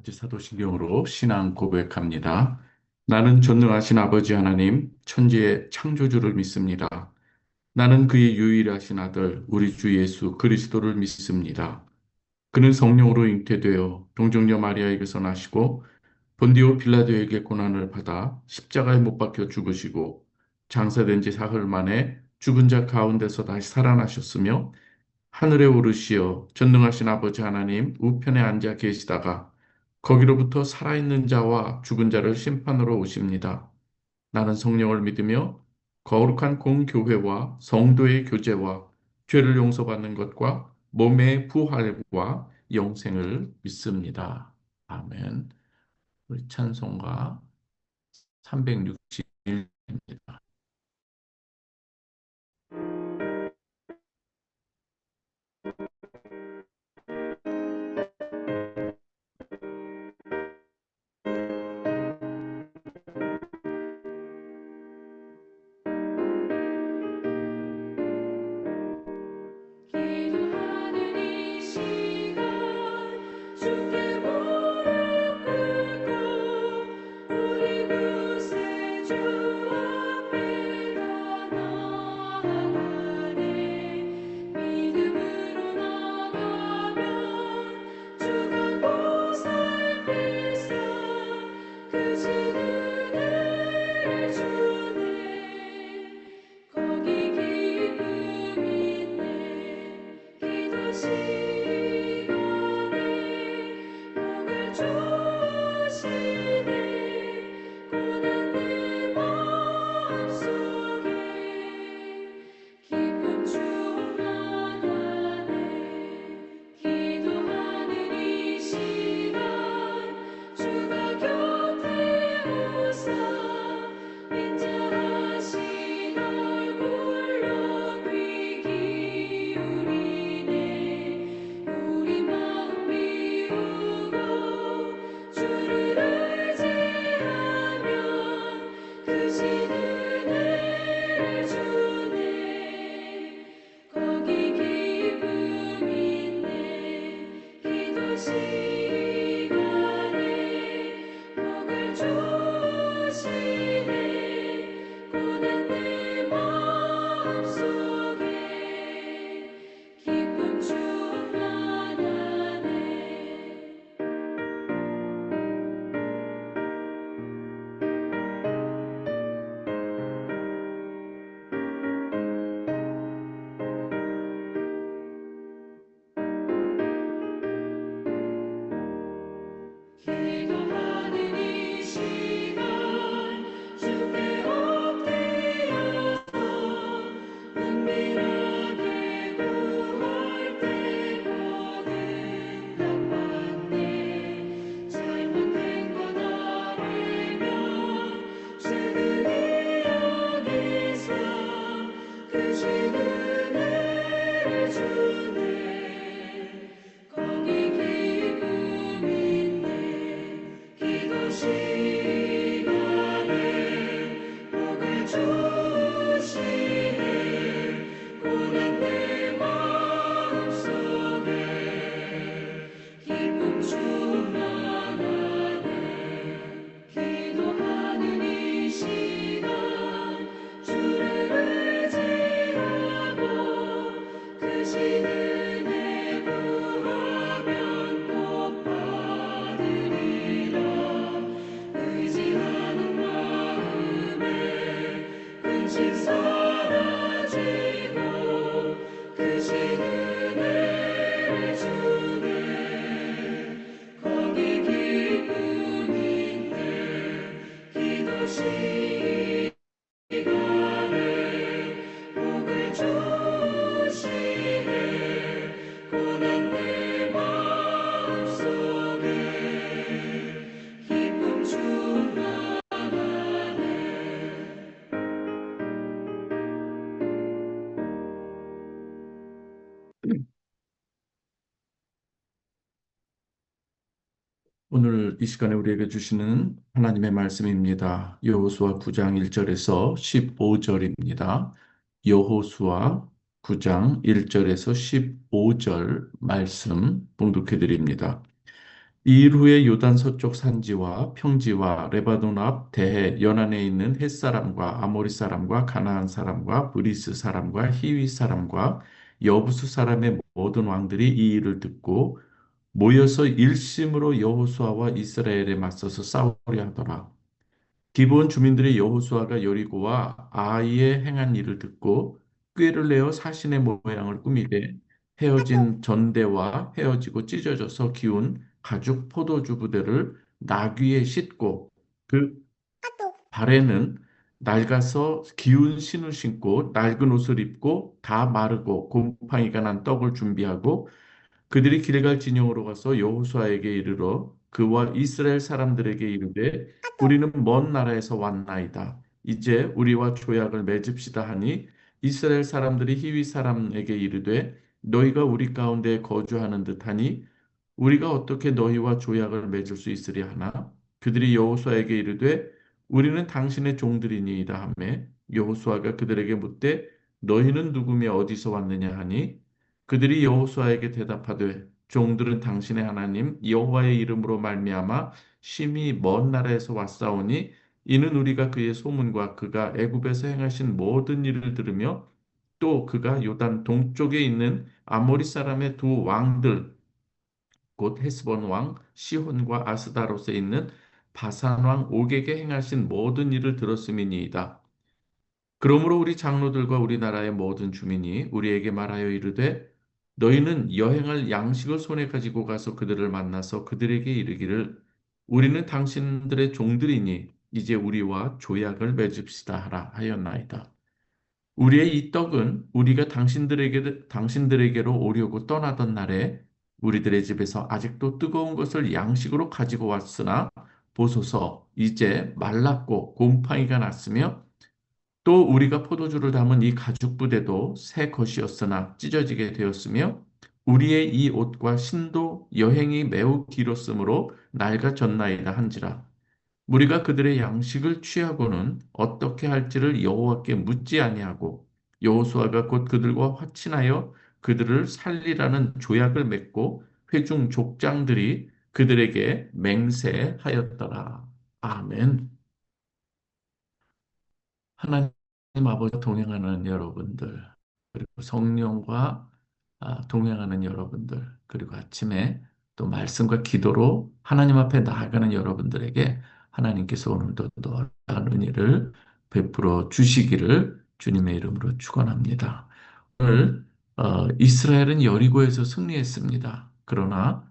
같이 사도신경으로 신앙 고백합니다. 나는 전능하신 아버지 하나님, 천지의 창조주를 믿습니다. 나는 그의 유일하신 아들, 우리 주 예수 그리스도를 믿습니다. 그는 성령으로 잉태되어 동정녀 마리아에게서 나시고 본디오 빌라도에게 고난을 받아 십자가에 못 박혀 죽으시고 장사된 지 사흘 만에 죽은 자 가운데서 다시 살아나셨으며 하늘에 오르시어 전능하신 아버지 하나님 우편에 앉아 계시다가 거기로부터 살아있는 자와 죽은 자를 심판으로 오십니다. 나는 성령을 믿으며 거룩한 공교회와 성도의 교제와 죄를 용서받는 것과 몸의 부활과 영생을 믿습니다. 아멘. 우리 찬송가 361입니다. 기도하는 이 시간 주께 무릎 꿇고 우리 구세주 앞에 다 나아가네. 믿음으로 나가면 주가 보살피사 그 진은혜를 주네. 거기 기쁨 있네. 기도 시간에 복을 주시네. 고난 내 마음속에 기쁨 충만하네. 기도하는 이 시간 주가 곁에 오사 인자하신 얼굴로 귀 기울이네. 우리 마음 비우고 주를 의지하면 크신 은혜를 주네. 거기 기쁨 있네. 기도 시간에 복을 주시네. 고난 내 마음속에 기쁨 충만하네. 기도하는 이 시간 주께 엎드려서 은밀하게 구할 때 거듭남받네. 잘못된 것 알면 최근이 안에서 크신 은혜를 주네. 거기 기쁨 있네. 기도 시간에 복을 주시네. 고난 내 마음속에 기쁨 충만하네. 기도하는 이 시간 주를 의지하고 크신 은혜 구하면 꼭 받으리라. 의지하는 마음에 근심 사라지고 크신 은혜를 주네. 거기 기쁨 있네. 기도 시간에 복을 주시네. 고난 내 마음속에 기쁨 충만하네. 오늘 이 시간에 우리에게 주시는 하나님의 말씀입니다. 여호수아 9장 1절에서 15절입니다. 여호수아 9장 1절에서 15절 말씀 봉독해 드립니다. 이 일 후에 요단 서쪽 산지와 평지와 레바논 앞 대해 연안에 있는 헷 사람과 아모리 사람과 가나안 사람과 브리스 사람과 히위 사람과 여부수 사람의 모든 왕들이 이 일을 듣고 모여서 일심으로 여호수아와 이스라엘에 맞서서 싸우려 하더라. 기브온 주민들이 여호수아가 여리고와 아이에 행한 일을 듣고 꾀를 내어 사신의 모양을 꾸미되 헤어진 전대와 헤어지고 찢어져서 기운 가죽 포도주 부대를 나귀에 싣고 그 발에는 낡아서 기운 신을 신고 낡은 옷을 입고 다 마르고 곰팡이가 난 떡을 준비하고 그들이 길갈 진영으로 가서 여호수아에게 이르러 그와 이스라엘 사람들에게 이르되 우리는 먼 나라에서 왔나이다. 이제 우리와 조약을 맺읍시다 하니 이스라엘 사람들이 히위 사람에게 이르되 너희가 우리 가운데 거주하는 듯하니 우리가 어떻게 너희와 조약을 맺을 수 있으랴 하나 그들이 여호수아에게 이르되 우리는 당신의 종들이니이다 하매 여호수아가 그들에게 묻되 너희는 누구며 어디서 왔느냐 하니 그들이 여호수아에게 대답하되 종들은 당신의 하나님 여호와의 이름으로 말미암아 심히 먼 나라에서 왔사오니 이는 우리가 그의 소문과 그가 애굽에서 행하신 모든 일을 들으며 또 그가 요단 동쪽에 있는 아모리 사람의 두 왕들 곧 헤스본 왕 시혼과 아스다롯에 있는 바산 왕 옥에게 행하신 모든 일을 들었음이니이다. 그러므로 우리 장로들과 우리나라의 모든 주민이 우리에게 말하여 이르되 너희는 여행할 양식을 손에 가지고 가서 그들을 만나서 그들에게 이르기를 우리는 당신들의 종들이니 이제 우리와 조약을 맺읍시다 하라 하였나이다. 우리의 이 떡은 우리가 당신들에게로 오려고 떠나던 날에 우리들의 집에서 아직도 뜨거운 것을 양식으로 가지고 왔으나 보소서 이제 말랐고 곰팡이가 났으며 또 우리가 포도주를 담은 이 가죽 부대도 새 것이었으나 찢어지게 되었으며 우리의 이 옷과 신도 여행이 매우 길었으므로 낡아졌나이다 한지라. 우리가 그들의 양식을 취하고는 어떻게 할지를 여호와께 묻지 아니하고 여호수아가 곧 그들과 화친하여 그들을 살리라는 조약을 맺고 회중 족장들이 그들에게 맹세하였더라. 아멘. 하나님 아버지 동행하는 여러분들, 그리고 성령과 동행하는 여러분들, 그리고 아침에 또 말씀과 기도로 하나님 앞에 나아가는 여러분들에게 하나님께서 오늘도 놀라운 은혜를 베풀어 주시기를 주님의 이름으로 축원합니다. 오늘 이스라엘은 여리고에서 승리했습니다. 그러나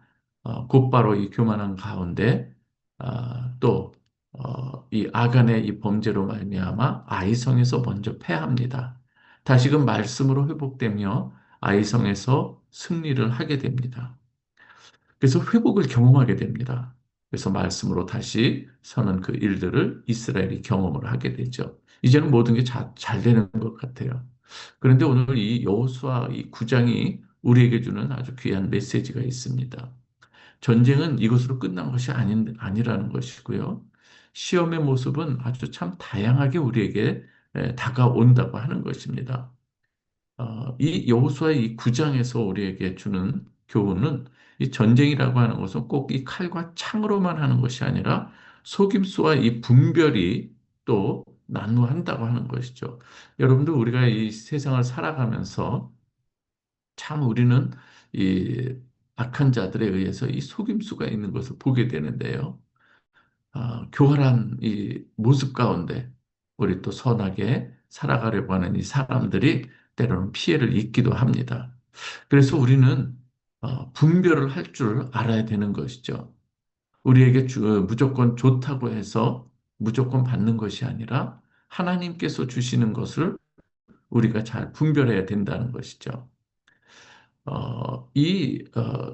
곧바로 이 교만한 가운데 또 이 아간의 이 범죄로 말미암아 아이성에서 먼저 패합니다. 다시금 말씀으로 회복되며 아이성에서 승리를 하게 됩니다. 그래서 회복을 경험하게 됩니다. 그래서 말씀으로 다시 서는 그 일들을 이스라엘이 경험을 하게 되죠. 이제는 모든 게 잘 되는 것 같아요. 그런데 오늘 이 여호수아 이 9장이 우리에게 주는 아주 귀한 메시지가 있습니다. 전쟁은 이것으로 끝난 것이 아니라는 것이고요. 시험의 모습은 아주 참 다양하게 우리에게 다가온다고 하는 것입니다. 이 여호수아의 이 9장에서 우리에게 주는 교훈은 이 전쟁이라고 하는 것은 꼭 이 칼과 창으로만 하는 것이 아니라 속임수와 이 분별이 또 난무한다고 하는 것이죠. 여러분들 우리가 이 세상을 살아가면서 참 우리는 이 악한 자들에 의해서 이 속임수가 있는 것을 보게 되는데요. 교활한 이 모습 가운데 우리 또 선하게 살아가려고 하는 이 사람들이 때로는 피해를 입기도 합니다. 그래서 우리는 분별을 할 줄 알아야 되는 것이죠. 우리에게 무조건 좋다고 해서 무조건 받는 것이 아니라 하나님께서 주시는 것을 우리가 잘 분별해야 된다는 것이죠.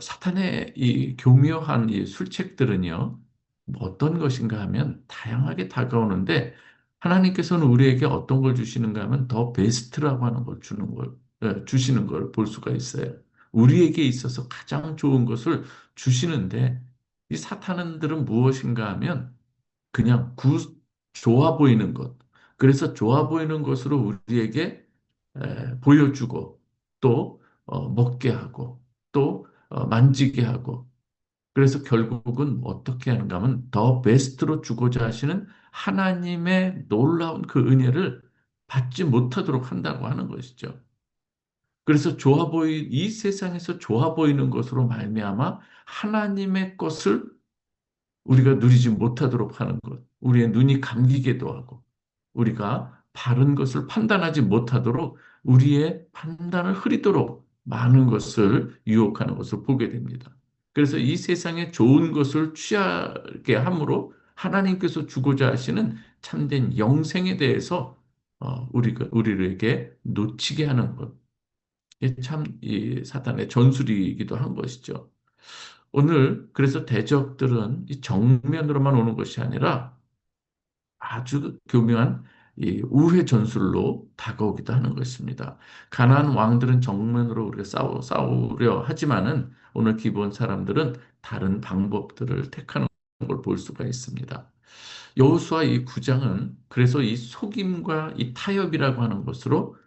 사탄의 이 교묘한 이 술책들은요, 뭐 어떤 것인가 하면 다양하게 다가오는데, 하나님께서는 우리에게 어떤 걸 주시는가 하면 더 베스트라고 하는 걸 주시는 걸 볼 수가 있어요. 우리에게 있어서 가장 좋은 것을 주시는데, 이 사탄들은 무엇인가 하면 그냥 좋아 보이는 것. 그래서 좋아 보이는 것으로 우리에게 보여주고 또 먹게 하고 또 만지게 하고 그래서 결국은 어떻게 하는가 하면 더 베스트로 주고자 하시는 하나님의 놀라운 그 은혜를 받지 못하도록 한다고 하는 것이죠. 그래서 이 세상에서 좋아 보이는 것으로 말미암아 하나님의 것을 우리가 누리지 못하도록 하는 것, 우리의 눈이 감기게도 하고, 우리가 바른 것을 판단하지 못하도록 우리의 판단을 흐리도록 많은 것을 유혹하는 것을 보게 됩니다. 그래서 이 세상에 좋은 것을 취하게 함으로 하나님께서 주고자 하시는 참된 영생에 대해서 우리에게 놓치게 하는 것. 이게 참, 이 사탄의 전술이기도 한 것이죠. 오늘 그래서 대적들은 이 정면으로만 오는 것이 아니라 아주 교묘한 이 우회 전술로 다가오기도 하는 것입니다. 가나안 왕들은 정면으로 우리가 싸우려 하지만은 오늘 기본 사람들은 다른 방법들을 택하는 걸 볼 수가 있습니다. 여호수아 이 9장은 그래서 이 속임과 이 타협이라고 하는 것으로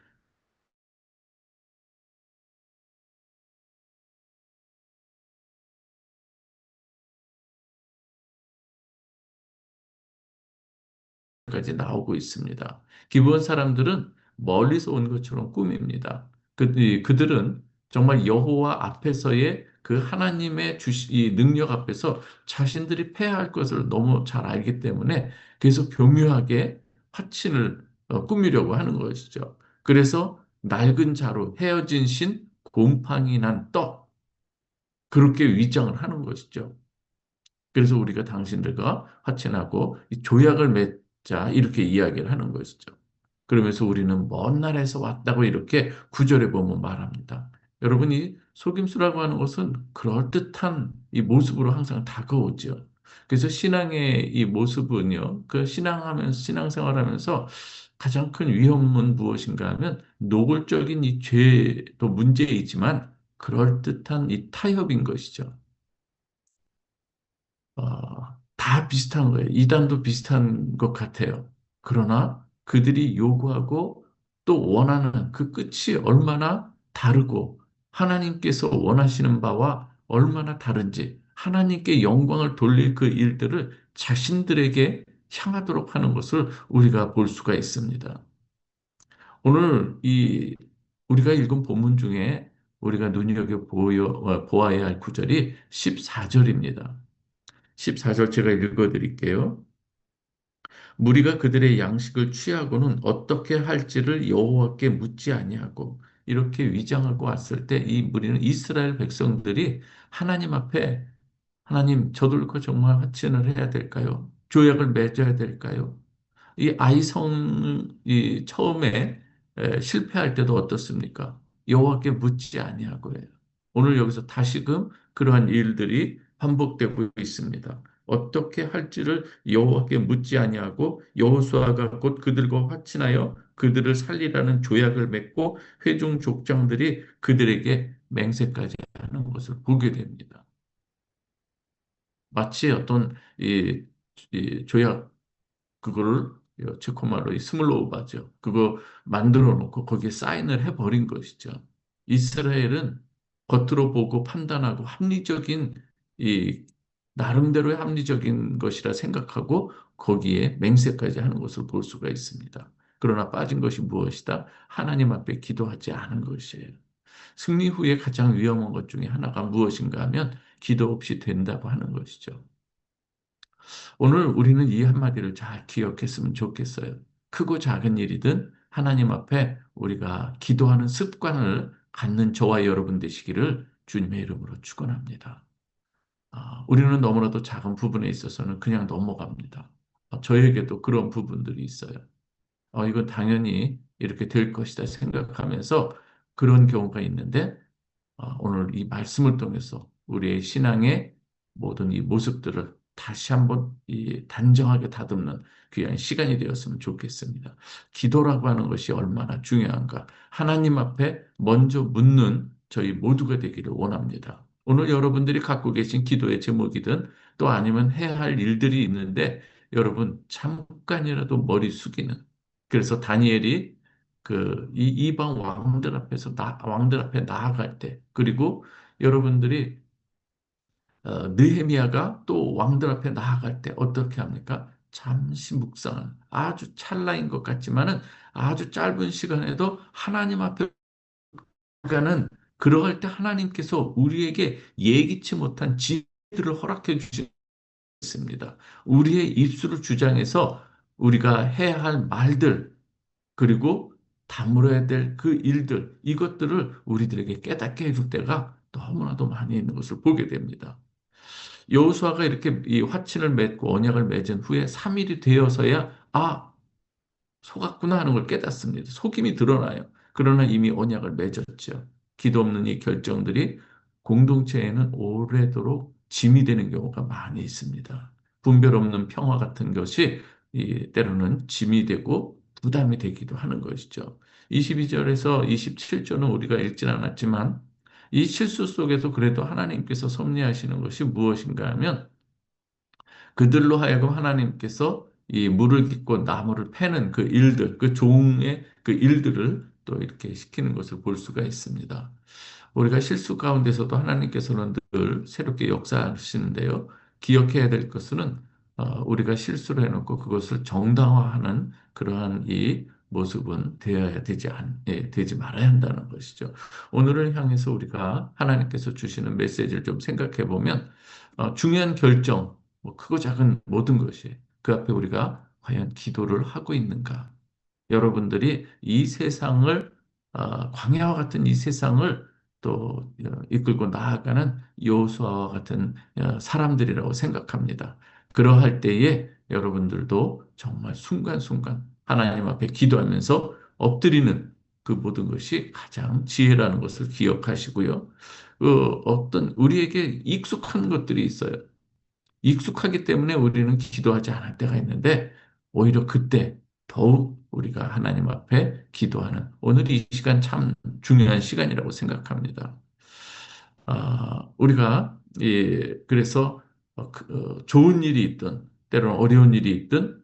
까지 나오고 있습니다. 기브온 사람들은 멀리서 온 것처럼 꾸밉니다. 그들은 정말 여호와 앞에서의 그 하나님의 이 능력 앞에서 자신들이 패할 것을 너무 잘 알기 때문에 계속 교묘하게 화친을 꾸미려고 하는 것이죠. 그래서 낡은 자루, 헤어진 신, 곰팡이 난 떡, 그렇게 위장을 하는 것이죠. 그래서 우리가 당신들과 화친하고 이 조약을 맺자 이렇게 이야기를 하는 것이죠. 그러면서 우리는 먼 나라에서 왔다고 이렇게 구절에 보면 말합니다. 여러분이 속임수라고 하는 것은 그럴듯한 이 모습으로 항상 다가오죠. 그래서 신앙의 이 모습은요, 그 신앙생활하면서 가장 큰 위험은 무엇인가 하면 노골적인 이 죄도 문제이지만 그럴듯한 이 타협인 것이죠. 다 비슷한 거예요. 이단도 비슷한 것 같아요. 그러나 그들이 요구하고 또 원하는 그 끝이 얼마나 다르고 하나님께서 원하시는 바와 얼마나 다른지 하나님께 영광을 돌릴 그 일들을 자신들에게 향하도록 하는 것을 우리가 볼 수가 있습니다. 오늘 이 우리가 읽은 본문 중에 우리가 보아야 할 구절이 14절입니다. 14절 제가 읽어드릴게요. 무리가 그들의 양식을 취하고는 어떻게 할지를 여호와께 묻지 아니하고 이렇게 위장하고 왔을 때 이 무리는 이스라엘 백성들이 하나님 앞에 하나님 저들과 정말 화친을 해야 될까요? 조약을 맺어야 될까요? 이 아이성이 처음에 실패할 때도 어떻습니까? 여호와께 묻지 아니하고 해요. 오늘 여기서 다시금 그러한 일들이 반복되고 있습니다. 어떻게 할지를 여호와께 묻지 아니하고 여호수아가 곧 그들과 화친하여 그들을 살리라는 조약을 맺고 회중 족장들이 그들에게 맹세까지 하는 것을 보게 됩니다. 마치 어떤 이 조약 그거를 체코말로 이 스물로우바죠. 그거 만들어 놓고 거기에 사인을 해버린 것이죠. 이스라엘은 겉으로 보고 판단하고 합리적인 이 나름대로의 합리적인 것이라 생각하고 거기에 맹세까지 하는 것을 볼 수가 있습니다. 그러나 빠진 것이 무엇이다? 하나님 앞에 기도하지 않은 것이에요. 승리 후에 가장 위험한 것 중에 하나가 무엇인가 하면 기도 없이 된다고 하는 것이죠. 오늘 우리는 이 한마디를 잘 기억했으면 좋겠어요. 크고 작은 일이든 하나님 앞에 우리가 기도하는 습관을 갖는 저와 여러분 되시기를 주님의 이름으로 축원합니다. 우리는 너무나도 작은 부분에 있어서는 그냥 넘어갑니다. 저에게도 그런 부분들이 있어요. 이건 당연히 이렇게 될 것이다 생각하면서 그런 경우가 있는데 오늘 이 말씀을 통해서 우리의 신앙의 모든 이 모습들을 다시 한번 이 단정하게 다듬는 귀한 시간이 되었으면 좋겠습니다. 기도라고 하는 것이 얼마나 중요한가. 하나님 앞에 먼저 묻는 저희 모두가 되기를 원합니다. 오늘 여러분들이 갖고 계신 기도의 제목이든 또 아니면 해야 할 일들이 있는데 여러분 잠깐이라도 머리 숙이는 그래서 다니엘이 이 이방 왕들 앞에 나아갈 때, 그리고 여러분들이 느헤미야가 또 왕들 앞에 나아갈 때 어떻게 합니까? 잠시 묵상을 아주 찰나인 것 같지만은 아주 짧은 시간에도 하나님 앞에 가는 그러할 때 하나님께서 우리에게 예기치 못한 지혜들을 허락해 주셨습니다. 우리의 입술을 주장해서 우리가 해야 할 말들 그리고 다물어야 될 그 일들 이것들을 우리들에게 깨닫게 해줄 때가 너무나도 많이 있는 것을 보게 됩니다. 여호수아가 이렇게 이 화친을 맺고 언약을 맺은 후에 3일이 되어서야 속았구나 하는 걸 깨닫습니다. 속임이 드러나요. 그러나 이미 언약을 맺었죠. 기도 없는 이 결정들이 공동체에는 오래도록 짐이 되는 경우가 많이 있습니다. 분별 없는 평화 같은 것이 때로는 짐이 되고 부담이 되기도 하는 것이죠. 22절에서 27절은 우리가 읽진 않았지만 이 실수 속에서 그래도 하나님께서 섭리하시는 것이 무엇인가 하면 그들로 하여금 하나님께서 이 물을 깃고 나무를 패는 그 일들, 그 종의 그 일들을 또 이렇게 시키는 것을 볼 수가 있습니다. 우리가 실수 가운데서도 하나님께서는 늘 새롭게 역사하시는데요. 기억해야 될 것은 우리가 실수를 해놓고 그것을 정당화하는 그러한 이 모습은 되지 말아야 한다는 것이죠. 오늘을 향해서 우리가 하나님께서 주시는 메시지를 좀 생각해 보면 중요한 결정, 뭐 크고 작은 모든 것이 그 앞에 우리가 과연 기도를 하고 있는가? 여러분들이 이 세상을 광야와 같은 이 세상을 또 이끌고 나아가는 여호수아와 같은 사람들이라고 생각합니다. 그러할 때에 여러분들도 정말 순간순간 하나님 앞에 기도하면서 엎드리는 그 모든 것이 가장 지혜라는 것을 기억하시고요. 어떤 우리에게 익숙한 것들이 있어요. 익숙하기 때문에 우리는 기도하지 않을 때가 있는데 오히려 그때 더욱 우리가 하나님 앞에 기도하는 오늘 이 시간 참 중요한 시간이라고 생각합니다. 우리가 그래서 좋은 일이 있든 때로는 어려운 일이 있든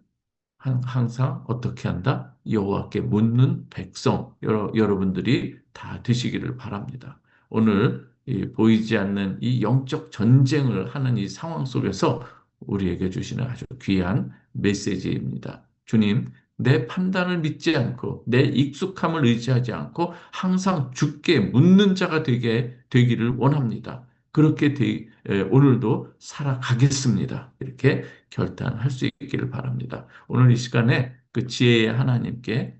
항상 어떻게 한다? 여호와께 묻는 백성 여러분들이 다 되시기를 바랍니다. 오늘 보이지 않는 이 영적 전쟁을 하는 이 상황 속에서 우리에게 주시는 아주 귀한 메시지입니다. 주님, 내 판단을 믿지 않고 내 익숙함을 의지하지 않고 항상 주께 묻는 자가 되기를 원합니다. 오늘도 살아가겠습니다. 이렇게 결단할 수 있기를 바랍니다. 오늘 이 시간에 그 지혜의 하나님께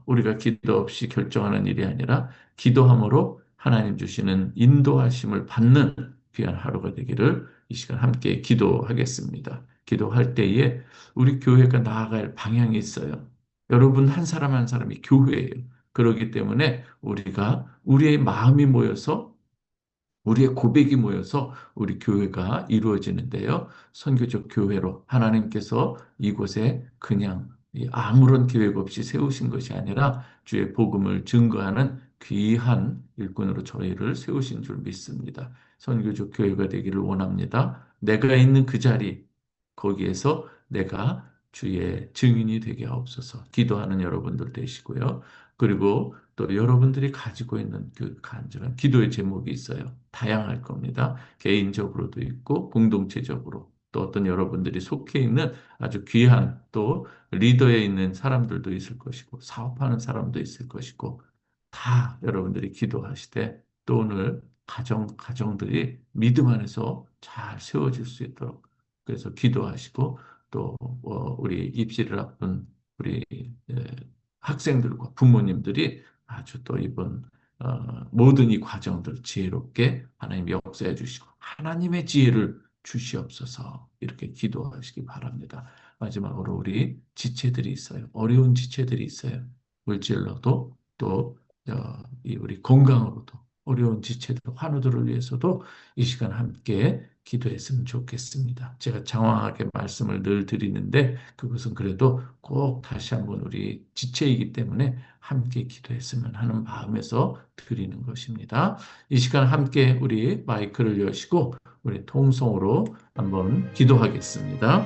우리가 기도 없이 결정하는 일이 아니라 기도함으로 하나님 주시는 인도하심을 받는 귀한 하루가 되기를 이 시간 함께 기도하겠습니다. 기도할 때에 우리 교회가 나아갈 방향이 있어요. 여러분 한 사람 한 사람이 교회예요. 그렇기 때문에 우리가 우리의 마음이 모여서 우리의 고백이 모여서 우리 교회가 이루어지는데요. 선교적 교회로 하나님께서 이곳에 그냥 아무런 계획 없이 세우신 것이 아니라 주의 복음을 증거하는 귀한 일꾼으로 저희를 세우신 줄 믿습니다. 선교적 교회가 되기를 원합니다. 내가 있는 그 자리, 거기에서 내가 주의 증인이 되게 하옵소서. 기도하는 여러분들 되시고요. 그리고 또 여러분들이 가지고 있는 그 간절한 기도의 제목이 있어요. 다양할 겁니다. 개인적으로도 있고 공동체적으로 또 어떤 여러분들이 속해 있는 아주 귀한 또 리더에 있는 사람들도 있을 것이고 사업하는 사람도 있을 것이고 다 여러분들이 기도하시되 또 오늘 가정들이 믿음 안에서 잘 세워질 수 있도록 그래서 기도하시고 또 우리 입시를 앞둔 우리 예, 학생들과 부모님들이 아주 또 이번 모든 이 과정들 지혜롭게 하나님 역사해 주시고 하나님의 지혜를 주시옵소서 이렇게 기도하시기 바랍니다. 마지막으로 우리 지체들이 있어요. 어려운 지체들이 있어요. 물질로도 또 이 우리 건강으로도 어려운 지체들, 환우들을 위해서도 이 시간 함께 기도했으면 좋겠습니다. 제가 장황하게 말씀을 늘 드리는데 그것은 그래도 꼭 다시 한번 우리 지체이기 때문에 함께 기도했으면 하는 마음에서 드리는 것입니다. 이 시간 함께 우리 마이크를 여시고 우리 통성으로 한번 기도하겠습니다.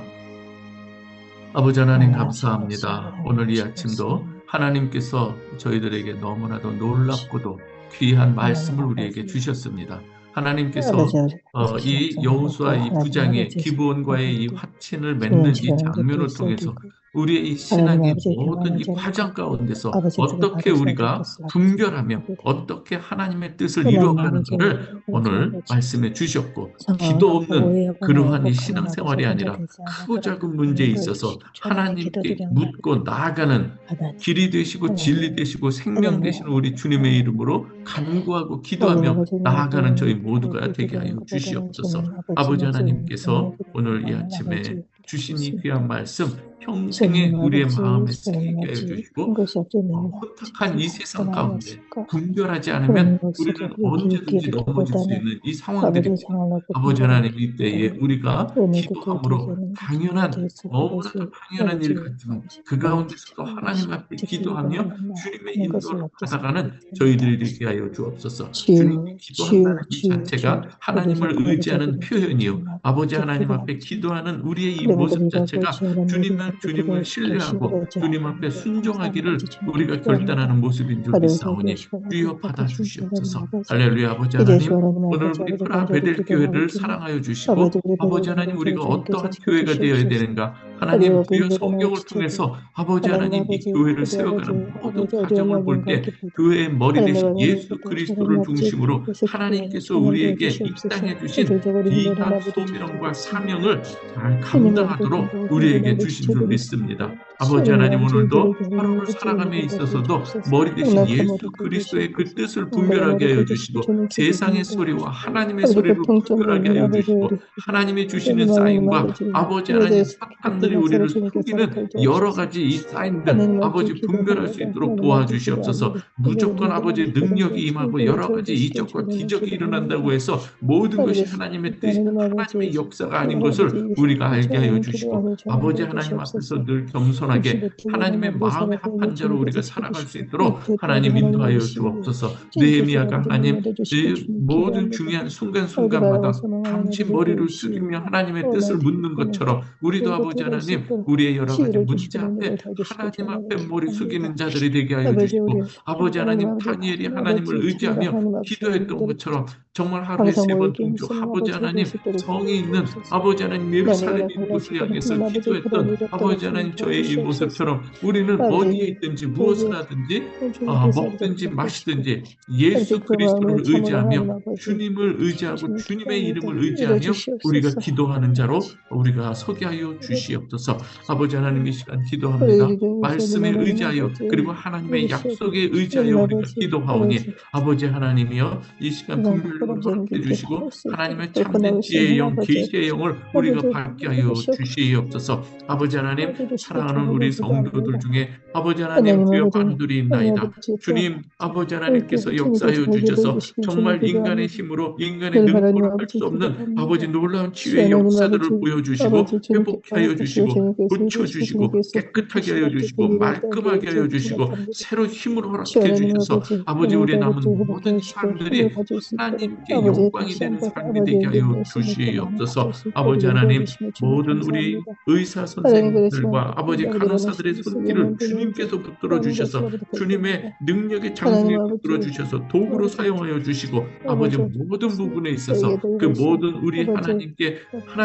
아버지 하나님 감사합니다. 오늘 이 아침도 하나님께서 저희들에게 너무나도 놀랍고도 귀한 말씀을 우리에게 주셨습니다. 하나님께서 아버지 어렵게 이 시험장을 여호수아 놓고 이 하나님 부장의 아버지 기브온과의 이 아버지 화친을 주님의 맺는 이 지혜를 장면을 느낄 수 통해서 있고 우리의 이 하나님 신앙의 아버지 모든 평안한 이 자리가 과정 가운데서 아버지 쪽에 어떻게 받으셔야 될 우리가 것을 아버지 분별하며 하게 되는 어떻게 하나님의 뜻을 하나님 이루어가는가를 아버지 오늘 아버지 말씀해 주셨고, 상황을 기도 보고 없는 오해하고 그러한 말고 이 하나님 아버지 신앙생활이 혼자 아니라 되지 크고 않도록 작은 문제에 하나님 있어서 도와주시고 저만의 기도 하나님께 드려 묻고 나아가게 나아가는 하나님 길이 되시고 진리 하나님 되시고 생명 하나님 되시는 우리 주님의 이름으로 간구하고 하나님 기도하며 아버지 나아가는 저희 님에게 모두가 그렇게 되게 하여 기도하는 것보다는 주시옵소서. 주님 아버지 아버지 목소리를 하나님께서 듣는 게 오늘 이 하나님 아침에 아버지 주신 이 그렇습니다. 귀한 말씀 평생에 주님 우리의 아버지 마음에 주님 새기게 하여 아버지 큰 주시고, 것이 없으면 혼탁한 이 지키고 세상 가운데 떠나왔을까 분별하지 않으면 그런 목소리를 우리는 언제든지 넘어질 수 기울기보다는 있는 이 아버지 상황들입니다. 상을 놓고 아버지 하나님, 이때에 분별하기보다는 우리가 은혜 듣고 기도함으로 드리는 것이 당연한, 될수 있게 너무나도 되시 당연한 일 아버지 같지만 아버지 그 아버지 가운데서도 하나님 앞에 지키기가 기도하며 하나 주님의 하는 것을 인도를 없어서 받아가는 드립니다. 저희들이 되게 하여 주옵소서. 주님이 치유 기도한다는 치유 이 치유 자체가 치유 하나님을 그러셨고 아버지 의지하는 그런 줄 표현이요, 주님 아버지 아버지 하나님 앞에 기도하겠습니다. 기도하는 우리의 이 모습 그리고 자체가 지혜는 일이 그렇게 주님을 기도하실 것이 신뢰하고 오지 주님 앞에 않는데 감사함을 순종하기를 주님께 우리가 기도합니다. 결단하는 모습인 줄 하루에도 믿사오니 교시하고 주여 받아 받으신 하나님 주시옵소서. 아버지 할렐루야. 아버지 이제 하나님, 하나님 오늘 아버지 우리 아버지 프라 간절히 베델 교회를 기도하오니 사랑하여 주시고, 아버지 우리들의 아버지 하나님, 영광을 우리가 주님께 어떠한 자식을 교회가 되어야 주시옵소서. 되는가, 하나님 우리가 주여 근절하는 성경을 지체들 통해서 아버지 하나님 하나님 이 아버지 교회를 우리 아버지 세워가는 모든 아버지 어려운 과정을 볼 영광 때 기쁠 때 교회의 머리 하나님 대신 아버지 예수 그때 하나님 그리스도를 아버지 중심으로 그것을 기도하는 하나님께서 찬양 되어 우리에게 이 주시옵소서. 땅에 주신 현실적으로 힘들은 귀한 아버지 소명과 주시옵습니다. 사명을 잘 하나님 아버지 감당하도록 간절히 힘든 우리에게 아버지 주신 줄 제도했습니다. 믿습니다. 아버지 하나님 하나님, 아버지 오늘도 이들에게 하나님 하루를 아버지 살아감에 은혜를 베풀어 있어서도 주옵소서. 머리 대신 낙담으로 예수 그리스도의 그 구주시옵소서. 뜻을 분별하게 응답으로 하여 구주시고 주시고, 주님 세상의 기도드립니다. 소리와 하나님의 아버지 소리를 고통점으로 분별하게 있는 하여 아버지 주시고, 우리 하나님이 주시는 하나님 하나님 사인과 아버지 아버지 그에 하나님 대해서 깊은 사탄들이 역사를 우리를 주님께 속이는 살펴 여러 주옵소서. 가지 이 사인들, 하나님 아버지 아버지 분별할 수 기도합니다. 있도록 하나님 아버지 도와주시옵소서. 기도합니다. 그들을 무조건 아버지 인도하시고 능력이 임하고 성도를 여러 가지 세워주시고 이적과 주님을 기적이 일어난다고 기도합니다. 해서 모든 것이 하나님의 뜻, 하나님 아버지 하나님의 역사가 아닌 아버지 것을 우리가 알게 하여 저희는 주시고, 기도하며 아버지 전하여 하나님 앞에서 주시옵소서. 늘 겸손하게 육신의 기도는 하나님의 아버지 마음에 살아가는 합한 자로 주님께서 우리가 살아갈 수 지켜주시고 있도록 육체까지 하나님 하나님 인도하여 아버지 주옵소서. 찐뜻을 느헤미야가 아버지 하나님 내려주시고 이 주님 모든 기도합니다. 중요한 아버지 순간순간마다 바라보서 망하는 잠시 우리를 머리를 숙이며 도우시고 하나님의 뜻을 나에게 묻는 하나님 것처럼, 우리도 그리고 아버지 들어갈 수 하나님 있도록 우리의 여러 가지 지혜를 문제 주시고 앞에 능력을 더 주시고 하나님 전하여 앞에 머리 기도합니다. 숙이는 자들이 되게 하여 아버지 주시고, 우리 아버지 하나님 하나님 아버지 다니엘이 큰 하나님을 아버지 참으로 의지하며 하나님 아버지 기도했던 기도를 것처럼 정말 하루에 항상 세 번 모이게 동주, 힘쓰는 아버지 아버지 하나님 그리스도를 성이 있는 기도하옵소서. 아버지 하나님 나라가 예루살렘 이곳을 갈라지고 향해서 하나님 아버지 그런 기도했던 일 없도록 아버지 주님 하나님 저의 이 도와주시옵소서. 모습처럼 우리는 어디에 아버지 있든지 아버지 무엇을 하든지 주님께서 아버지 먹든지 붙드시고 마시든지 아버지 예수 그 마음을 그리스도를 참으로 하나님 의지하며 아버지 주님을 의지하고 주님 주님의 기도합니다. 이름을 의지하며 우리가 이뤄주시옵소서. 기도하는 자로 아버지 우리가 서게 하여 주시옵소서. 아버지 하나님, 이 시간 기도합니다. 우리 주님 말씀에 하나님 의지하여 아버지 그리고 하나님의 이루시옵소서. 약속에 의지하여 하나님 우리가 아버지 기도하오니, 아버지 아버지 하나님이여 이 시간 그냥 분별력을 아버지 허락해 깊게 주시고 할수 있도록 하나님의 그렇고 참된 나올 수 지혜의 있는 영, 아버지 계시의 영을 우리가 아버지 받게 하여 해주시옵소서. 주시옵소서. 아버지 하나님, 해주시고 사랑하는 전하여 우리 성도들 기도합니다. 중에 아버지 하나님 하나님 주여 아버지 많은들이 하나님 있나이다. 아버지 또 주님, 아버지 함께 하나님께서 주님께 역사하여 잘 주셔서 이루어주시길 주님 정말 인간의 기도합니다. 힘으로, 인간의 늘 하나님 능력으로 할 아버지 수 없는 아버지 기도합니다. 놀라운 치유의 하나님 역사들을 아버지 보여주시고 아버지 주님께 회복하여 허락하시고 주시고 주님께서 이루시고 고쳐주시고 주님께서 깨끗하게 하여 갚으시고 주시고 기쁜 일을 따게 말끔하게 하여 해주시기 주시고 바랍니다. 새로 힘을 허락해 하나님 주셔서 아버지 아버지 오늘도 우리의 아버지 남은 모든 회복하시고 힘을 삶들이 가질 수 있도록 하나님께 아버지 영광이 다시 되는 한번 삶이 되게 아버지에게 하여 말씀을 또 나눠 주시옵소서. 가질 수 있도록 아버지 인도해 하나님, 주시며 주님 모든 우리 감사합니다. 의사 하나님 그렇지만 선생님들과 아버지 아버지 간호사들의 원하시는 손길을 쓰기는 주님께서 붙들어 하나님 것을 주셔서 아버지 주님의 결정합니다. 능력의 하나님 장중에 붙들어 아버지 주셔서 도구로 아버지 사용하여 주시고 아버지 아버지 모든 부분에 있어서 저에게도 그 이루시 모든 우리 아버지 하나님께서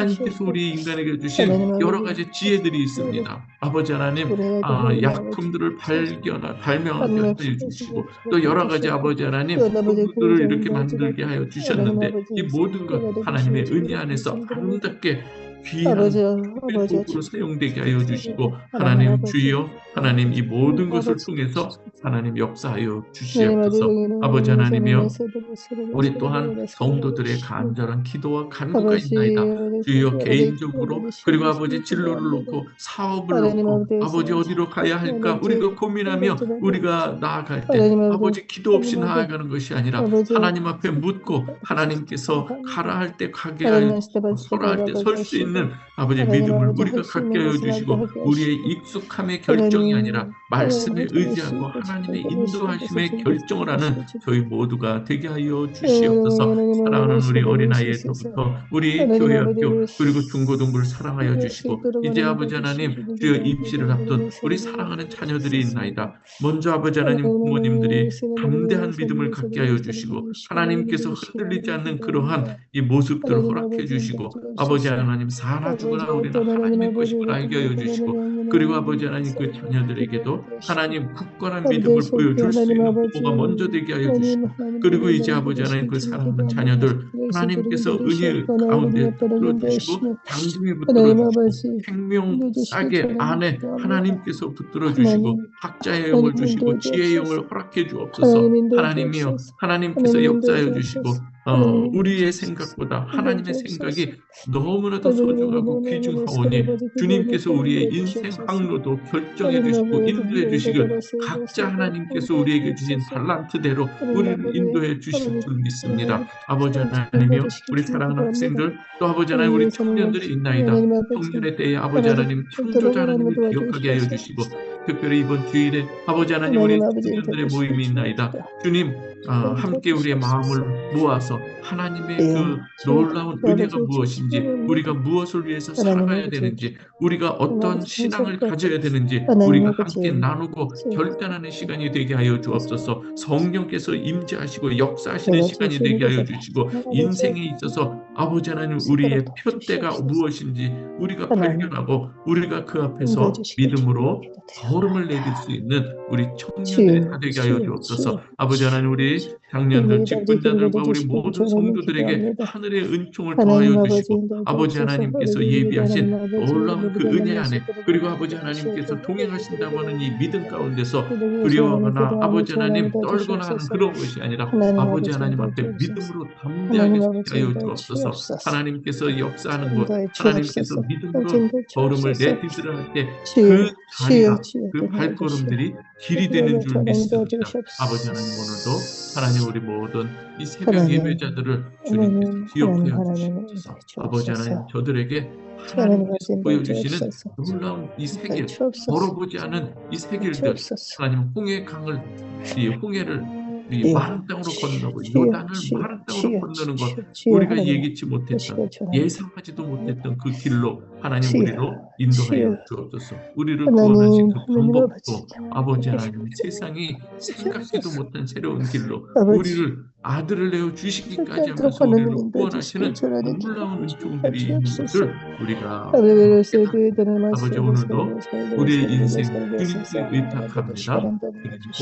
주시옵소서. 우리 인간에게 주신 하나님 여러 아버지 가지 지혜들이 있습니다. 아버지 하나님, 우리에게 하나님 아버지 약품들을 발명하게 하나님 하여 주시고 주시옵소서. 또 여러 가지 아버지 하나님 또 아버지 도구들을 이렇게 긍정인 만들게 하여 가지고 하나님 주셨는데 이 아버지 모든 것 생각을 하나님의 해주시는 은혜 주기를 안에서 말씀드립니다. 아름답게 귀한 아버지 도구로 아버지 사용되게 하여 주시고 하나님 하나님 아버지 주여, 하나님 이 모든 것을 아버지 통해서 하나님 역사하여 하나님 아버지 주시옵소서. 아버지 하나님이여, 우리 우리 또한 성도들의 간절한 기도와 간구가 아버지 있나이다. 주여, 아버지 개인적으로 그리고 아버지 진로를 놓고 사업을 하나님 놓고 아버지 아버지 어디로 가야 할까 아버지 우리가 고민하며 아버지 우리가 나아갈 때 하나님 아버지 아버지 기도 없이 하나님 아버지 나아가는 것이 아니라 아버지 하나님 앞에 묻고 하나님께서 가라 할 때 가게 하나님 할, 서라 할 때 설 수 있는 아버지 하나님 믿음을 아버지 우리가 할수 갖게 있는 하여 것을 주시고 하게 우리의 하시고 익숙함의 결정이 아니라 하나님 말씀에 아버지 의지하고 하나님 하나님의 인도하심에 결정을 하는 저희 모두가 되게 하여 주시옵소서. 사랑하는 우리 어린아이에서부터 우리 교회 학교 그리고 중고등부를 사랑하여 주시고 이제 아버지 하나님 주여 입시를 앞둔 우리 사랑하는 자녀들이 있나이다. 먼저 아버지 하나님 부모님들이 담대한 믿음을 갖게 하여 주시고 하나님께서 흔들리지 않는 그러한 이 모습들을 허락해 주시고 아버지 하나님 살아주거나 우리는 하나님의 것임을 알게 하여 주시고 그리고 아버지 하나님 그 자녀들에게도 하나님 굳건한 믿음을 보여줄 수 있는 부모가 먼저 되게 하여 주시고 그리고 이제 아버지 하나님 그 사랑하는 자녀들 하나님께서 은혜 가운데 들어주시고 당중에 붙들어 주시고 생명 싹의 안에 하나님께서 붙들어 주시고 학자의 영을 주시고 지혜의 영을 허락해 주옵소서. 하나님이여 하나님께서 역사해 주시고 우리의 생각보다 하나님의 생각이 너무나도 소중하고 귀중하오니 주님께서 우리의 인생 항로도 결정해 주시고 인도해 주시길 각자 하나님께서 우리에게 주신 달란트대로 우리를 인도해 주실 줄 믿습니다. 아버지 하나님이여 우리 사랑하는 학생들 또 아버지 하나님 우리 청년들이 있나이다. 청년의 때에 아버지 하나님 창조자 하나님을 기억하게 하여 주시고 특별히 이번 주일에 아버지 하나님 우리 청년들의 모임이 있나이다. 주님 함께 우리의 마음을 모아서 하나님의 그 놀라운 은혜가 무엇인지 우리가 무엇을 위해서 살아가야 되는지 우리가 어떤 신앙을 가져야 되는지 우리가 함께 나누고 결단하는 시간이 되게 하여 주옵소서. 성령께서 임재하시고 역사하시는 시간이 되게 하여 주시고 인생에 있어서 아버지 하나님 우리의 표대가 무엇인지 우리가 발견하고 우리가 그 앞에서 믿음으로 걸음을 내딜 수 있는 우리 청년들이 다 되게 하여 주옵소서. 아버지 하나님 우리 장년들, 직분자들과 우리 모든 성도들에게 하늘의 은총을 더하여 주시고 아버지 하나님께서 예비하신 놀라운 그 은혜 안에 그리고 아버지 하나님께서 동행하신다고 하는 이 믿음 가운데서 두려워하거나 아버지 하나님 떨거나 하는 그런 것이 아니라 아버지 하나님 앞에 믿음으로 담대하게 서게 하여 주옵소서. 하나님께서 역사하는 것 하나님께서 믿음으로 걸음을 내디드려 할 때 그 다리가 그 발걸음들이 길이 되는 줄 믿습니다. 아버지 하나님 오늘도 하나님 우리 모든 이 새벽 예배자들을 주님께서 기억하여 주시옵소서. 아버지 하나님 저들에게 하나님께서 보여주시는 놀라운 이 세길 걸어보지 않은 이 세길들 하나님 홍해 강을 이 홍해를 이 마른 땅으로 건너고 요단을 마른 땅으로 건너는 것 우리가 예기치 못했던 예상하지도 못했던 그 길로 하나님 우리로 인도하여 주옵소서. 우리를 구원하신 그 방법도 아버지 하나님 세상이 생각지도 못한 새로운 길로 우리를 아들을 내어 주시기까지 하면서 우리를 구원하시는 놀라운 은총들이 있는 것을 우리가 아버지 오늘도 우리의 인생 주님께 의탁합니다.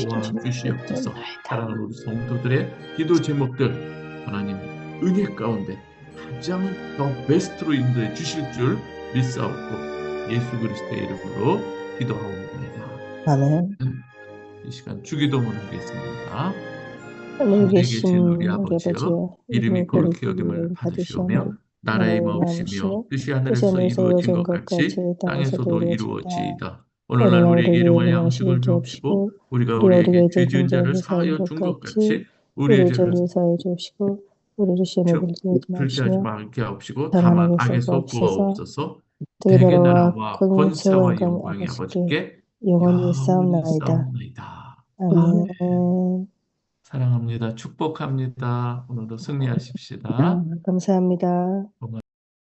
도와주시옵소서. 사랑하는 우리 성도들의 기도 제목들 하나님 은혜 가운데 가장 더 베스트로 인도해 주실 줄 믿사옵고 예수 그리스도의 이름으로 기도하옵나이다. 아멘. 이 시간 주기도문 하겠습니다. 하늘에 하늘에 계신 계신 우리 우리 아버지여 아버지여 이름이 거룩히 여김을 받으시오며 나라의 마옵시며 뜻이 하늘에서 이루어진 것 같이 땅에서도 이루어지이다. 오늘날 우리에게 일용할 양식을 주옵시고 우리가 우리에게 죄 지은 자를 사하여 준 것 같이 우리의 죄를 사하여 주옵시고 우리를 시험에 들지 하지 말게 하옵시고 다만 다만 악에서 악에서 구하옵소서. 되게 대개 나라와 나라와 권세와 권세와 영광이 영광이 아버지께 영원히 싸움나이다. 싸움나이다. 아멘. 사랑합니다. 축복합니다. 오늘도 승리하십시다. 감사합니다.